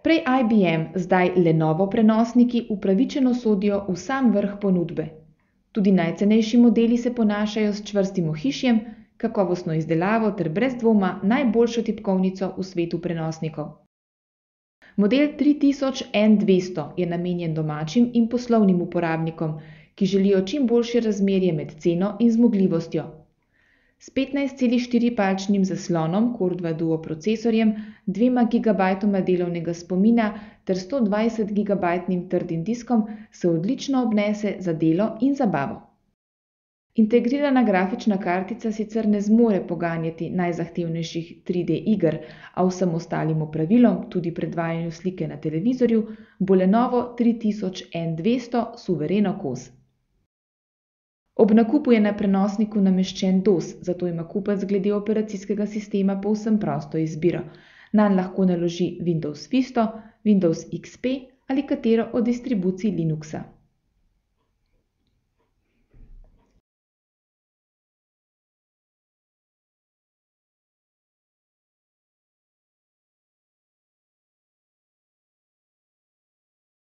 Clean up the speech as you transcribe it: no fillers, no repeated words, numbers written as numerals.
Prej IBM, zdaj Lenovo prenosniki upravičeno sodijo v sam vrh ponudbe. Tudi najcenejši modeli se ponašajo s čvrstim ohišjem, kakovostno izdelavo ter brez dvoma najboljšo tipkovnico v svetu prenosnikov. Model 3000N200 je namenjen domačim in poslovnim uporabnikom, ki želijo čim boljše razmerje med ceno in zmogljivostjo. S 15,4-palčnim zaslonom Core 2 Duo procesorjem, 2 GB delovnega spomina ter 120 GB trdim diskom se odlično obnese za delo in zabavo. Integrirana grafična kartica sicer ne zmore poganjati najzahtevnejših 3D iger, a vsem ostalim opravilom, tudi predvajanju slike na televizorju, bo Lenovo 3000N200 suvereno kos. Ob nakupu je na prenosniku nameščen DOS, zato ima kupec glede operacijskega sistema povsem prosto izbiro. Nanj lahko naloži Windows Vista, Windows XP ali katero od distribucij Linuxa.